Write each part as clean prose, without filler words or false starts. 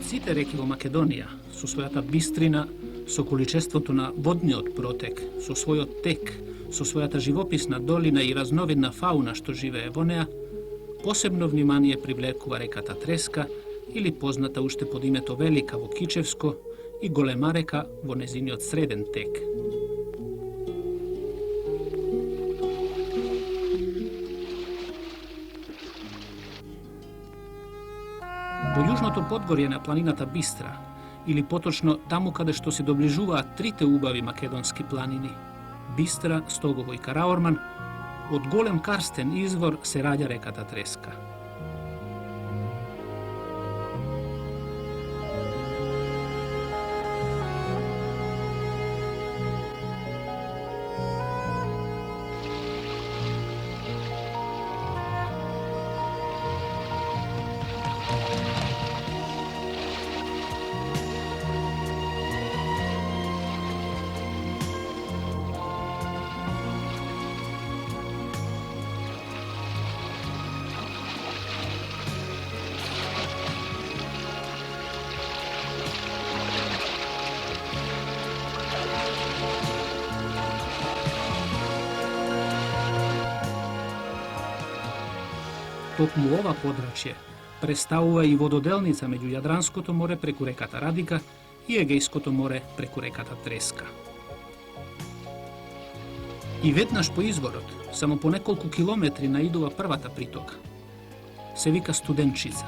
сите реки во Македонија, со својата бистрина, со количеството на водниот протек, со својот тек, со својата живописна долина и разновидна фауна што живее во неа, посебно внимание привлекува реката Треска, или позната уште под името Велика во Кичевско и Голема река во незиниот среден тек. Во јужното подгорје на планината Бистра, или поточно таму каде што се доближуваат трите убави македонски планини – Бистра, Стогово и Караорман, од голем карстен извор се раѓа реката Треска. Токму ова подрачје представува и вододелница меѓу Јадранското море преку реката Радика и Егејското море преку реката Треска. И веднаш по изворот, само по неколку километри наидува првата притока. Се вика Студенчица.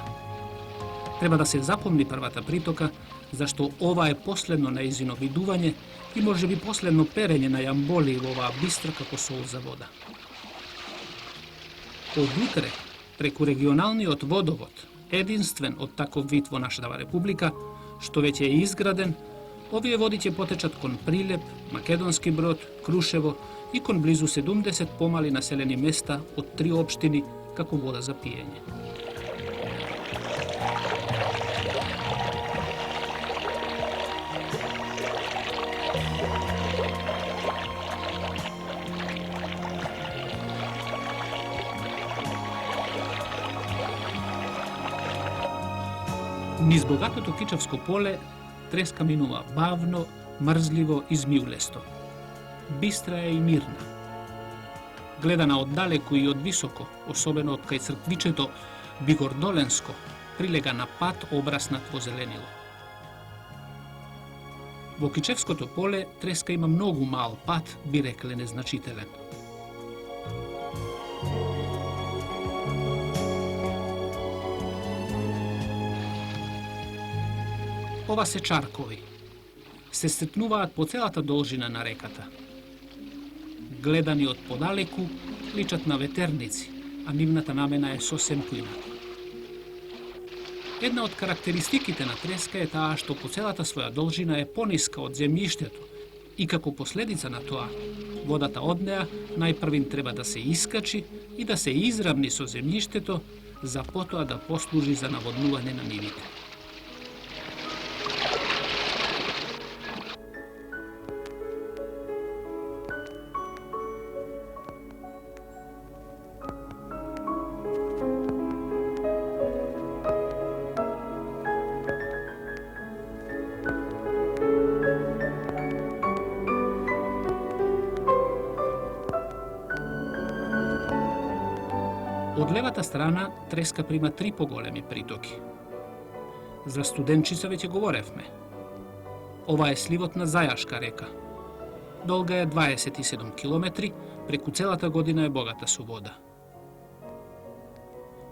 Треба да се запомни првата притока, зашто ова е последно нејзино видување и можеби последно перење на јамболи во оваа бистра како сол за вода. Од утре, преку регионалниот водовод, единствен од таков вид во нашата република, што веќе е изграден, овие води ќе потечат кон Прилеп, Македонски Брод, Крушево и кон близу 70 помали населени места од 3 општини како вода за пиење. Низ богатото Кичевско поле Треска минува бавно, мрзливо и змиулесто. Бистра е и мирна. Гледана од далеку и од високо, особено од кај црквичето Бигордоленско, прилега на пат обраснат во зеленило. Во Кичевското поле Треска има многу мал пат, би рекле незначителен. Ова се чаркови. Се сретнуваат по целата должина на реката. Гледани од подалеку, личат на ветерници, а нивната намена е сосем поинаку. Една од карактеристиките на Треска е таа што по целата своја должина е пониска од земјиштето и како последица на тоа, водата од неа најпрвин треба да се искачи и да се изравни со земјиштето, за потоа да послужи за наводнување на нивите. Од левата страна Треска прима 3 поголеми притоки. За Студенчица веќе говоревме. Ова е сливот на Зајашка река. Долга е 27 километри, преку целата година е богата со вода.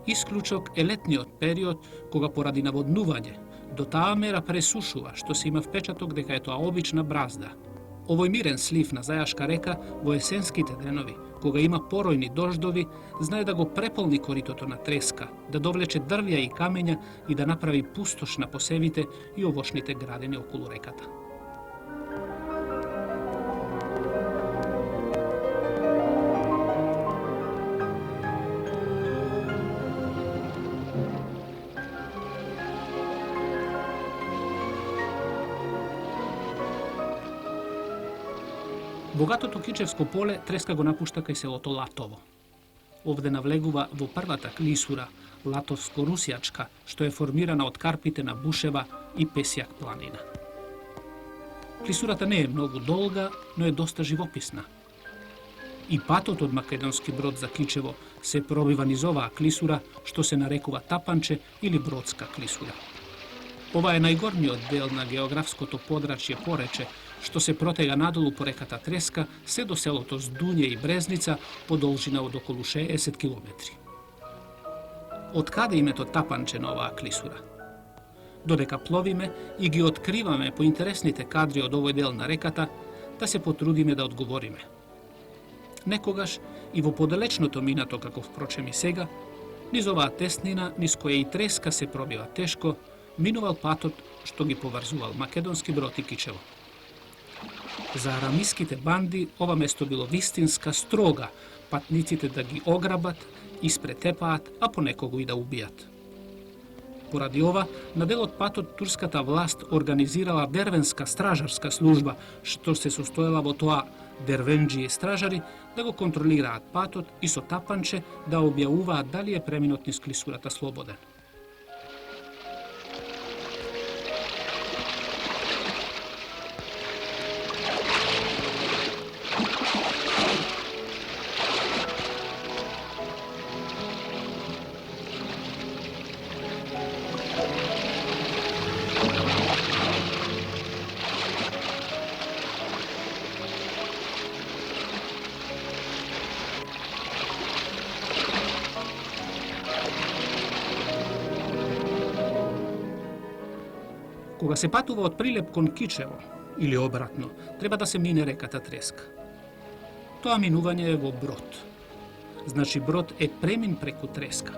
Исклучок е летниот период, кога поради наводнување, до таа мера пресушува, што се има впечаток дека е тоа обична бразда. Овој мирен слив на Зајашка река во есенските денови, кога има поројни дождови, знае да го преполни коритото на Треска, да довлече дрвја и камења и да направи пустош на посевите и овошните градини околу реката. Богатото Кичевско поле Треска го напушта кај селото Латово. ovde navlegува во првата клисура, латовско-русјачка, што е формирана од карпите на Бушева и Песјак планина. Клисурата не е многу долга, но е доста живописна. И патот од Македонски Брод за Кичево се пробива низ оваа клисура, што се нарекува Тапанче или Бродска клисура. Ова е најгорниот дел на географското подрачје Порече, што се протега надолу по реката Треска, се до селото Здуње и Брезница по должина од околу 60 километри. Од каде името Тапанче на оваа клисура? Додека пловиме и ги откриваме по интересните кадри од овој дел на реката, да се потрудиме да одговориме. Некогаш и во поделечното минато, како впрочем и сега, низ оваа теснина, низ која и Треска се пробива тешко, минувал патот што ги поврзувал Македонски Брод и Кичево. За арамиските банди ова место било вистинска строга, патниците да ги ограбат, испретепаат, а понекогу и да убијат. Поради ова, на дел од патот турската власт организирала дервенска стражарска служба, што се состоела во тоа дервенџи и стражари да го контролираат патот и со тапанче да објавуваат дали е преминот низ клисурата слободен. Кога се патува од Прилеп кон Кичево, или обратно, треба да се мине реката Треска. Тоа минување е во брод. Значи брод е премин преку Треска.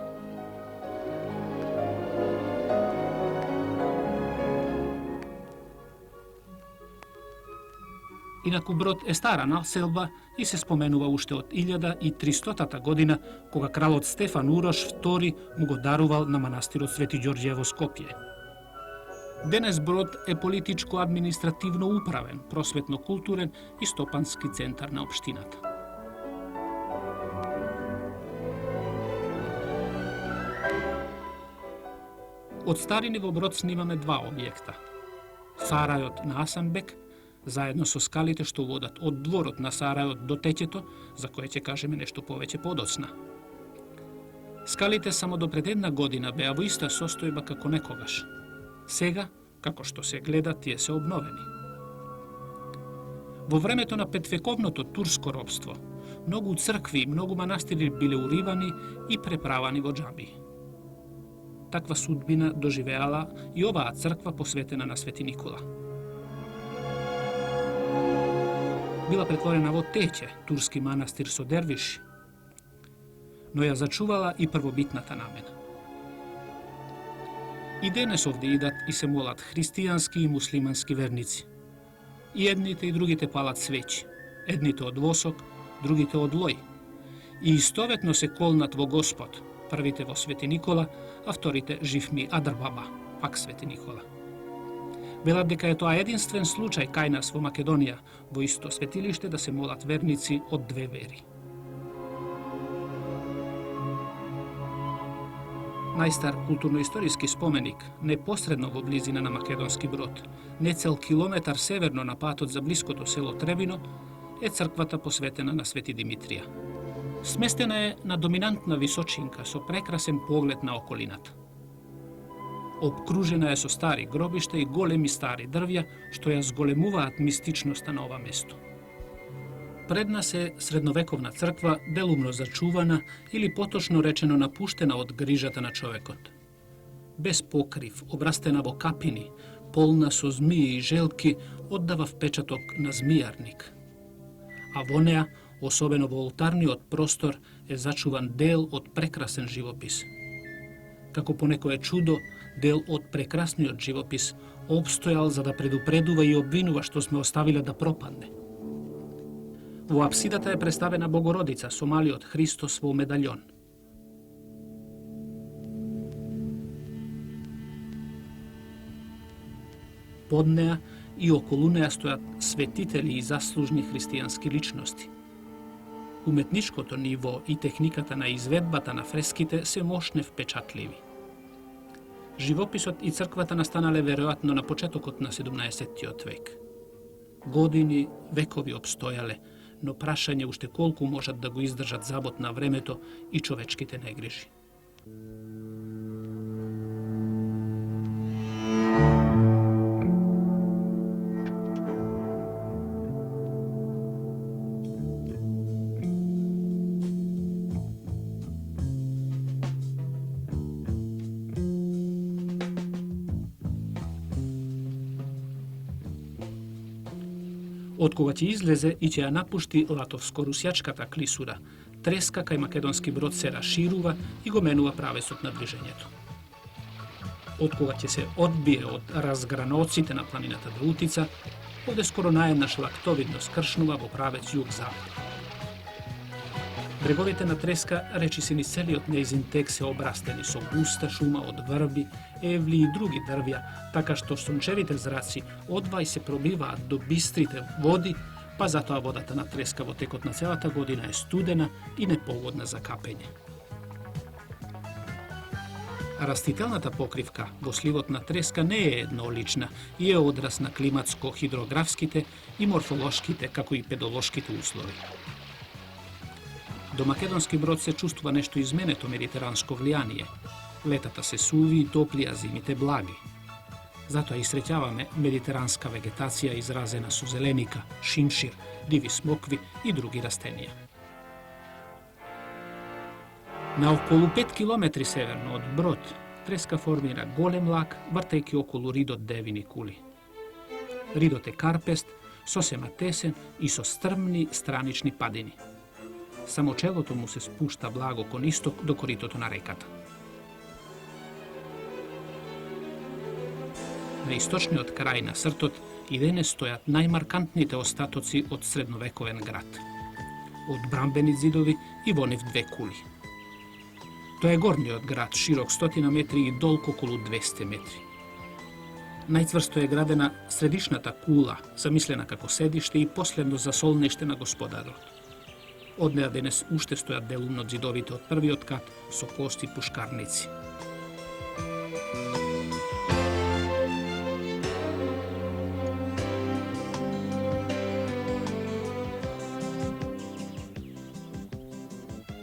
Инаку Брод е стара населба и се споменува уште од 1300 година, кога кралот Стефан Урош II му го дарувал на манастирот Свети Ѓорѓе во Скопје. Денес Брод е политичко-административно управен, просветно-културен и стопански центар на општината. Од старини во Брод снимаме два објекта. Сарајот на Асанбек, заедно со скалите што водат од дворот на Сарајот до Теќето, за кое ќе кажеме нешто повеќе подоцна. Скалите само до пред една година беа во иста состојба како некогаш. Сега, како што се гледа, тие се обновени. Во времето на петвековното турско робство, многу цркви и многу манастири биле уривани и преправани во џамии. Таква судбина доживеала и оваа црква посветена на Свети Никола. Била претворена во Теќе, турски манастир со дервиши, но ја зачувала и првобитната намена. И денес овде идат и се молат христијански и муслимански верници. И едните и другите палат свеќи, едните од восок, другите од лој. И истоветно се колнат во Господ, првите во Свети Никола, а вторите Живми Адрбаба, пак Свети Никола. Велат дека е тоа единствен случај кај нас во Македонија, во исто светилиште да се молат верници од две вери. Најстар културно-историски споменик, непосредно во близина на Македонски Брод, нецел километар северно на патот за блиското село Требино, е црквата посветена на Свети Димитрија. Сместена е на доминантна височинка со прекрасен поглед на околината. Обкружена е со стари гробишта и големи стари дрвја, што ја зголемуваат мистичноста на ова место. Пред нас е средновековна црква, делумно зачувана или поточно речено напуштена од грижата на човекот. Без покрив, обрастена во капини, полна со змии и желки, оддава впечаток на змијарник. А во неа, особено во олтарниот простор, е зачуван дел од прекрасен живопис. Како по некое чудо, дел од прекрасниот живопис обстојал за да предупредува и обвинува што сме оставиле да пропадне. Во апсидата е представена Богородица со малиот Христос во медаљон. Под неа и околу неа стојат светители и заслужни христијански личности. Уметничкото ниво и техниката на изведбата на фреските се мощне впечатливи. Живописот и црквата настанале веројатно на почетокот на 17-тиот век. Години, векови обстојале, но прашање уште колку можат да го издржат забот на времето и човечките негрижи. Откога ќе излезе и ќе ја напушти латовско-русјачката клисура, треска кај македонски брод се расширува и го менува правецот на движењето. Откога ќе се одбие од разграноците на планината Друутица, овде скоро наеднаш лактовидно скршнува во правец југ-запад. Бреговите на треска речиси низ целиот нејзин тек се обрастени со густа шума од врби, евли и други дрвја, така што сончевите зраци одвај се пробиваат до бистрите води, па затоа водата на треска во текот на целата година е студена и непогодна за капење. Растителната покривка во сливот на треска не е еднолична и е одраз на климатско-хидрографските и морфолошките, како и педолошките услови. До македонски брод се чувствува нешто изменето медитеранско влијание. Летата се суви и топли, а зимите благи. Затоа и среќаваме медитеранска вегетација изразена со зеленика, шиншир, диви смокви и други растенија. На околу 5 километри северно од Брод, треска формира голем лак, вртејќи околу ридот Девини кули. Ридот е карпест, сосема тесен и со стрмни странични падини. Само челото му се спушта благо кон исток до коритото на реката. На источниот крај на сртот и денес стојат најмаркантните остатоци од средновековен град. Од брамбени зидови и во нив две кули. Тоа е горниот град, широк 100 метри и долг околу 200 метри. Најцврсто е градена средишната кула, замислена како седиште и последно засолниште на господарот. Од неа денес уште стојат делумно зидовите од првиот кат со кости пушкарници.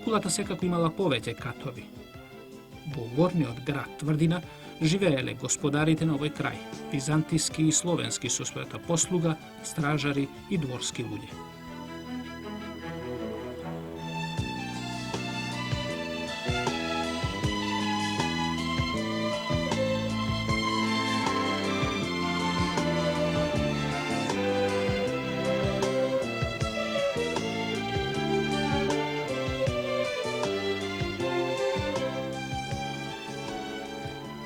Кулата секако имала повеќе катови. Во горниот град тврдина живееле господарите на овој крај, византиски и словенски со својата послуга, стражари и дворски луѓе.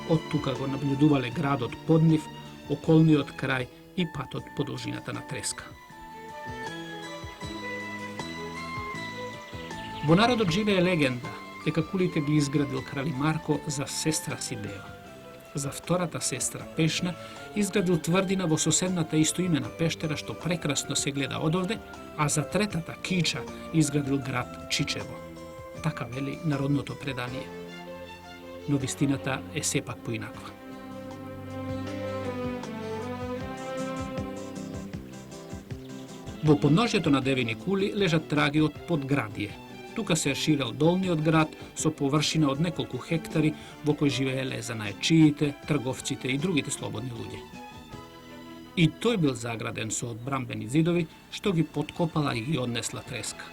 Од тука го наблюдувале градот под нив, околниот крај и патот по должината на треска. Во народот живее легенда дека кулите ги изградил крали Марко за сестра си Дева. За втората сестра Пешна изградил тврдина во соседната истоимена пештера што прекрасно се гледа одовде, а за третата Кича изградил град Чичево. Така вели народното предание. Но вистината е сепак поинаква. Во подножјето на Девини кули лежат траги од Подградие. Тука се ширел долниот град со површина од неколку хектари во кој живееле занаечиите, трговците и другите слободни луѓе. И тој бил заграден со одбрамбени зидови што ги подкопала и ги однесла треска.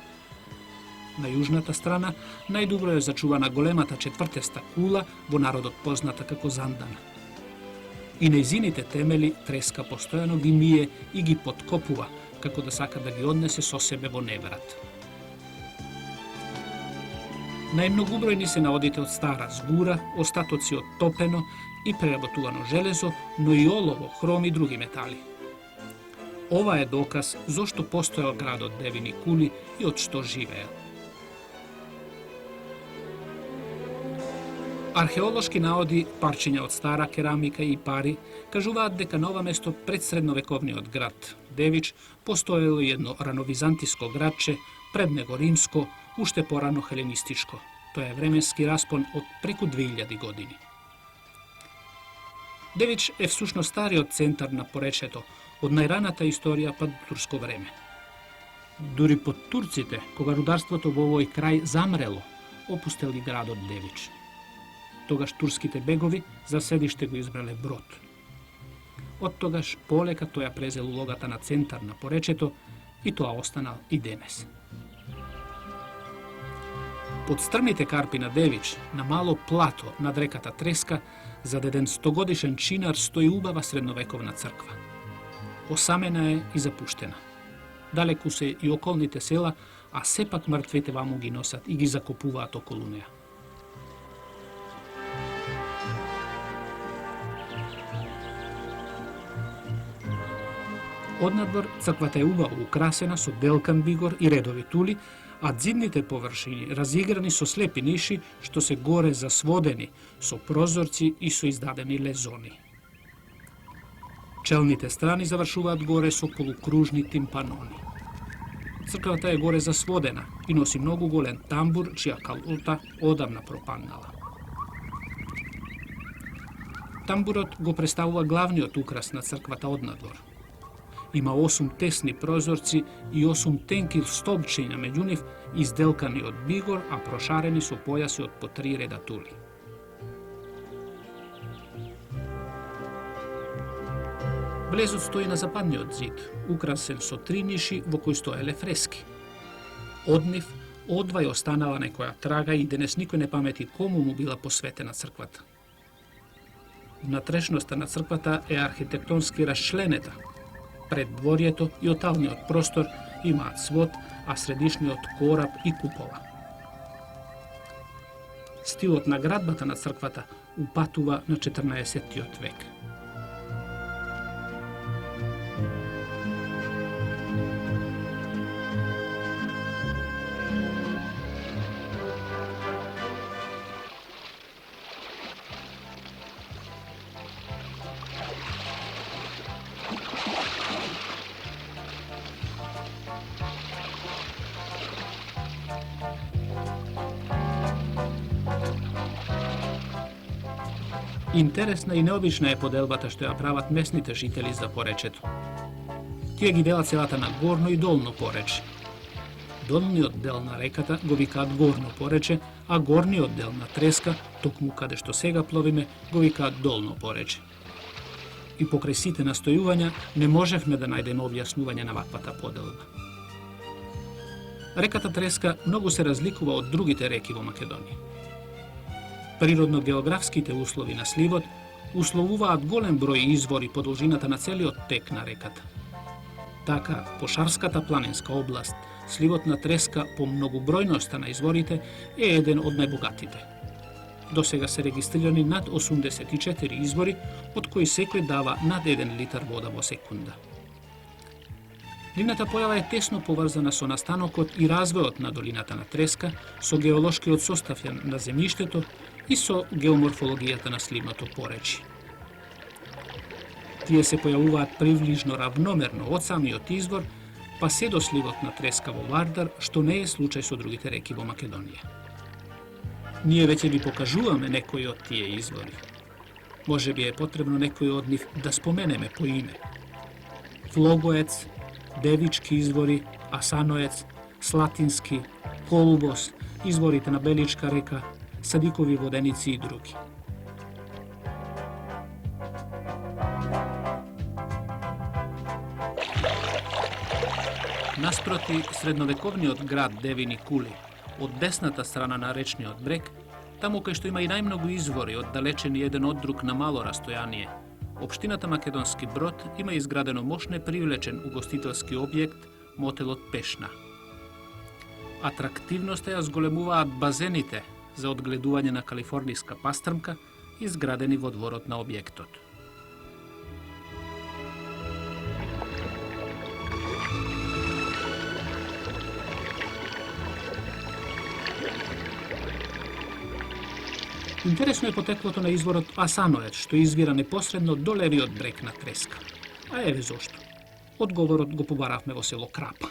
На јужната страна најдобро е зачувана големата четвртеста кула, во народот позната како Зандана. И нејзините темели треска постојано ги мие и ги подкопува, како да сака да ги однесе со себе во неврат. Најмногубројни се наодите од стара згура, остатоци од топено и преработувано железо, но и олово, хром и други метали. Ова е доказ зошто постоел градот Девини кули и од што живеел. Археолошки наоди, парчиња од стара керамика и пари кажуваат дека на ова место пред средновековниот град Девич постоело едно рановизантиско градче Пред него римско, уште порано хеленистичко. Тоа е временски распон од преку 2000 години. Девич е всушност стариот центар на поречето од најраната историја па до турско време. Дури под турците, кога рударството во овој крај замрело, опустели градот Девич. Тогаш турските бегови за седиште го избрале Брод. Од тогаш полека тој ја презел улогата на центар на поречето и тоа останал и денес. Под стрмните карпи на Девич, на мало плато над реката Треска, зад еден 100-годишен чинар стои убава средновековна црква. Осамена е и запуштена. Далеку се и околните села, а сепак мртвите ваму ги носат и ги закопуваат околу неа. Однадвор црквата е убаво украсена со белкан бигор и редови тули, а дзидните површини разиграни со слепи ниши што се горе засводени со прозорци и со издадени лезони. Челните страни завршуваат горе со полукружни тимпанони. Црквата е горе засводена и носи многу голем тамбур, чија калута одамна пропаднала. Тамбурот го представува главниот украс на црквата однадвор. Има 8 тесни прозорци и 8 тенки столбчиња меѓу нив, изделкани од бигор, а прошарени со појаси од по 3 реда тули. Влезот стои на западниот зид, украсен со 3 ниши во кои стоеле фрески. Од нив одвај останала некоја трага и денес никој не памети кому му била посветена црквата. Внатрешноста на црквата е архитектонски расчленета. Пред дворието и оталниот простор имаат свод, а средишниот кораб и купола. Стилот на градбата на црквата упатува на 14. век. Интересна и необична е поделбата што ја прават местните жители за поречето. Тие ги делат селата на горно и долно порече. Долниот дел на реката го викаат горно порече, а горниот дел на Треска, токму каде што сега пловиме, го викаат долно порече. И покрај сите настојувања не можевме да најдеме објаснување на ваквата поделба. Реката Треска многу се разликува од другите реки во Македонија. Природно-географските услови на сливот условуваат голем број извори по должината на целиот тек на реката. Така, по Шарската планинска област, сливот на Треска по многобројноста на изворите е еден од најбогатите. До сега се регистрирани над 84 извори, од кои секој дава над 1 литар вода во секунда. Нивната појава е тесно поврзана со настанокот и развојот на долината на Треска, со геолошкиот состав на земјиштето и со геоморфологијата на сливното поречие. Тие се појавуваат привлижно равномерно од самиот извор, па се до сливот на Треска во Вардар, што не е случај со другите реки во Македонија. Ние веќе ви покажуваме некои од тие извори. Може би е потребно некои од нив да споменеме по име. Флогоец, Девички извори, Асаноец, Слатински, Колубос, изворите на Беличка река, Садикови воденици и други. Наспроти средновековниот град Девин и Кули, од десната страна на речниот брег, таму кај што има и најмногу извори оддалечени еден од друг на мало растојание, општината Македонски Брод има изградено мощно привлечен угостителски објект, мотелот Пешна. Атрактивноста ја зголемуваат базените за одгледување на калифорнијска пастрмка, изградени во дворот на објектот. Интересно е потеклото на изворот Асаноец, што извира непосредно до левиот брег на Треска. А еве зошто. Одговорот го побаравме во село Крапа.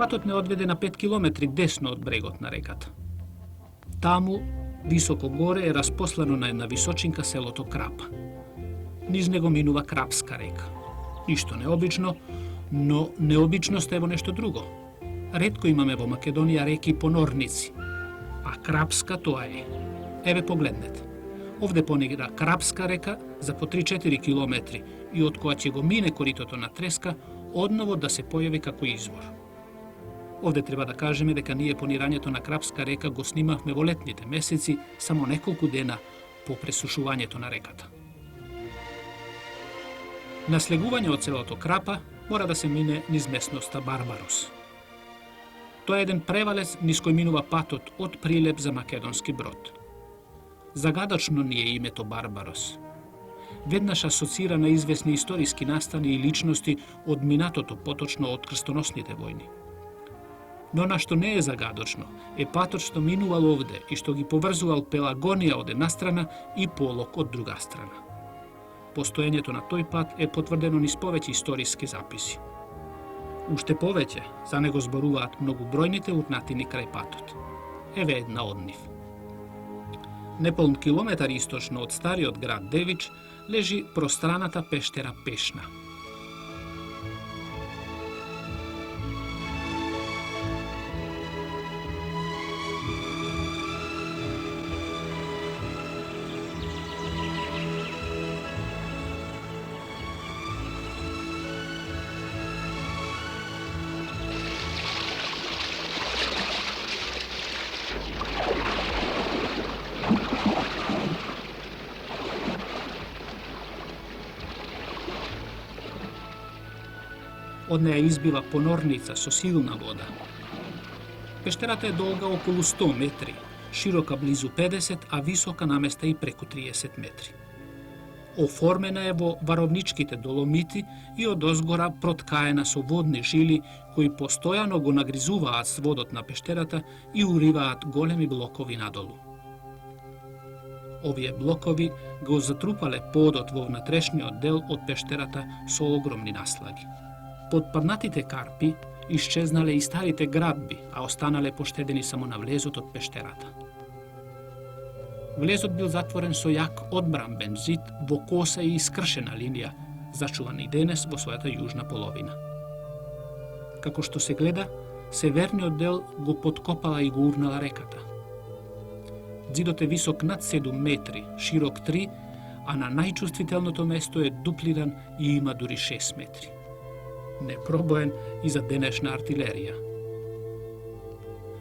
Патот не одведе на 5 километри десно од брегот на реката. Таму, високо горе, е распослано на една височинка селото Крапа. Низ него минува Крапска река. Ништо необично, но необичноста е во нешто друго. Ретко имаме во Македонија реки понорници, а Крапска тоа е. Еве погледнете. Овде понегира Крапска река за по 3-4 километри и од која ќе го мине коритото на Треска, одново да се појави како извор. Овде треба да кажеме дека ние понирањето на Крапска река го снимавме во летните месеци, само неколку дена по пресушувањето на реката. На слегување од селото Крапа мора да се мине низ местноста Барбарос. Тоа е еден превалец низ кој минува патот од Прилеп за Македонски Брод. Загадачно ни е името Барбарос. Веднаш асоцира на известни историски настани и личности од минатото, поточно од крстоносните војни. Но на што не е загадочно е патот што минувал овде и што ги поврзувал Пелагонија од една страна и Полок од друга страна. Постоењето на тој пат е потврдено низ повеќе историски записи. Уште повеќе, за него зборуваат многобројните урнатини крај патот. Еве една од нив. Неполн километар источно од стариот град Девич лежи пространата пештера Пешна. Од неја избива понорница со силна вода. Пештерата е долга околу 100 метри, широка близу 50, а висока наместа и преку 30 метри. Оформена е во варовничките доломити и од озгора проткаена со водни жили кои постојано го нагризуваат сводот на пештерата и уриваат големи блокови надолу. Овие блокови го затрупале подот во внатрешниот дел од пештерата со огромни наслаги. Подпаднатите карпи исчезнале и старите градби, а останале поштедени само на влезот од пештерата. Влезот бил затворен со јак одбрамбен зид во коса и искршена линија, зачуван и денес во својата јужна половина. Како што се гледа, северниот дел го подкопала и го урнала реката. Зидот е висок над 7 метри, широк 3, а на најчувствителното место е дуплиран и има дури 6 метри. Непробоен и за денешна артилерија.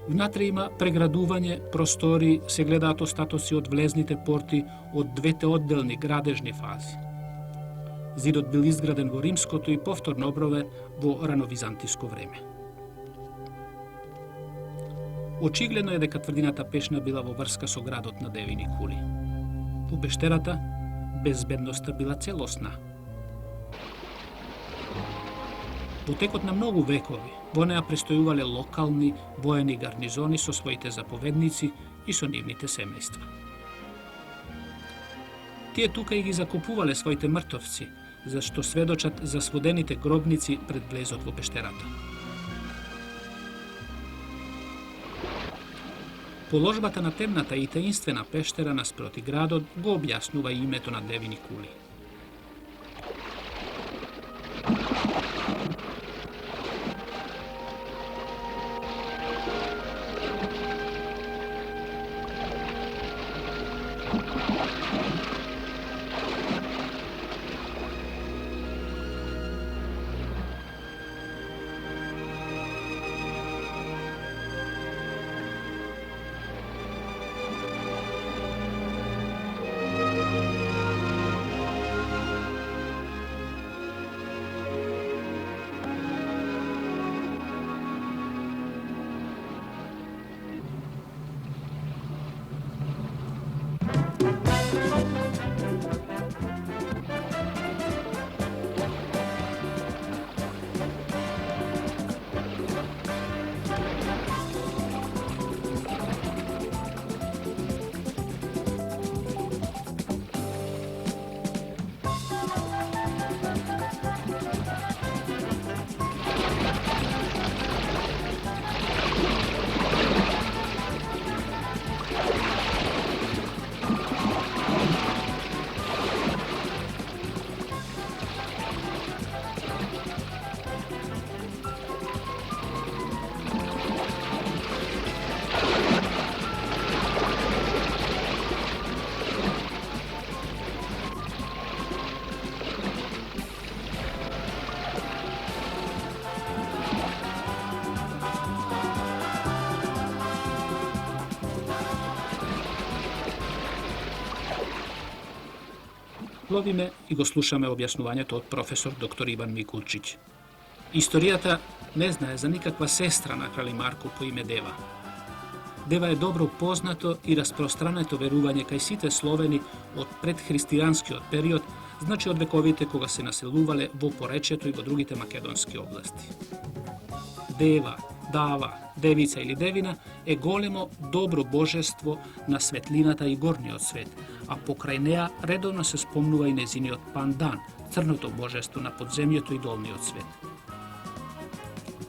Внатре има преградување, простори, се гледаат остатоци од влезните порти од двете одделни градежни фази. Зидот бил изграден во римското и повторно обновен во рановизантиско време. Очигледно е дека тврдината Пешна била во врска со градот на Девини кули. Во пештерата безбедноста била целосна. Во текот на многу векови, во неа престојувале локални воени гарнизони со своите заповедници и со нивните семејства. Тие тука и ги закупувале своите мртовци, зашто сведочат за сводените гробници пред влезот во пештерата. Положбата на темната и таинствена пештера наспроти градот го објаснува името на Девини кули. Ловиме и го слушаме објаснувањето од професор доктор Иван Микулчиќ. Историјата не знае за никаква сестра на крали Марко по име Дева. Дева е добро познато и распространето верување кај сите словени од предхристијанскиот период, значи од вековите кога се населувале во Поречјето и во другите македонски области. Дева, Дава, Девица или Девина е големо добро божество на светлината и горниот свет, а покрај неа редовно се спомнува и незиниот пандан, црното божество на подземјето и долниот свет.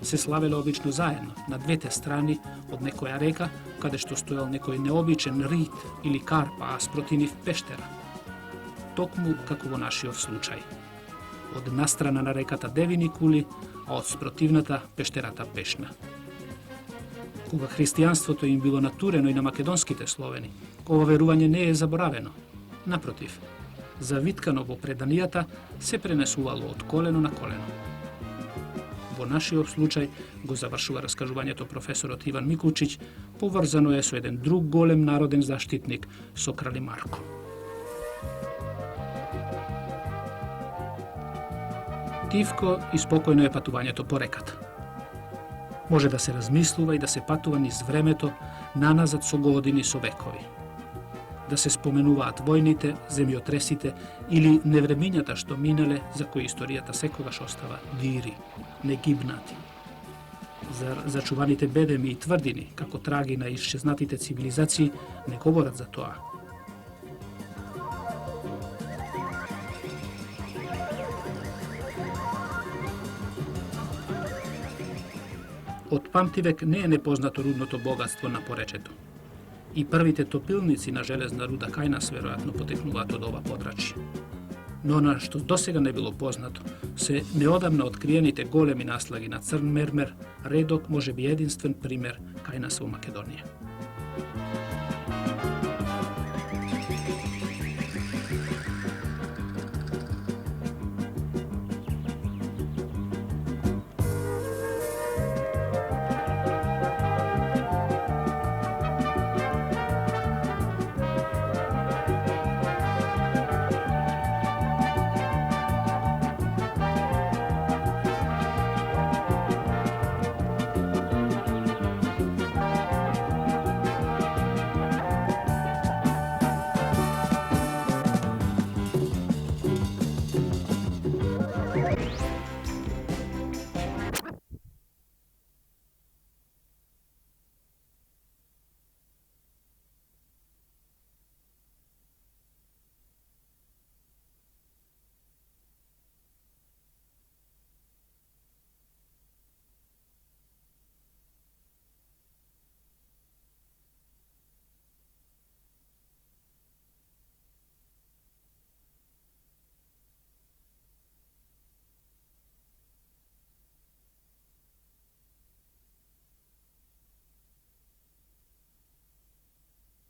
Се славеле обично заедно, на двете страни од некоја река, каде што стоел некој необичен рит или карпа, а спроти нив пештера. Токму како во нашиот случај. Од настрана на реката Девини кули, а од спротивната пештерата Пешна. Кога христијанството им било натурено и на македонските словени, ова верување не е заборавено. Напротив, завиткано во преданијата се пренесувало од колено на колено. Во нашиот случај го завршува раскажувањето професорот Иван Микулчиќ, поврзано е со еден друг голем народен заштитник, со крали Марко. Тивко и спокојно е патувањето по реката. Може да се размислува и да се патува низ времето, наназад со години, со векови. Да се споменуваат војните, земјотресите или невремињата што минале, за кои историјата секогаш остава дири, негибнати. Зар зачуваните бедеми и тврдини, како траги на исчезнатите цивилизации, не говорат за тоа? Од памтивек не е непознато рудното богатство на Поречето. И првите топилници на железна руда кај нас веројатно потекнуваат од ова подрачје. Но на што досега не било познато, се неодамна откриените големи наслаги на црн мермер, редок можеби единствен пример кај нас во Македонија.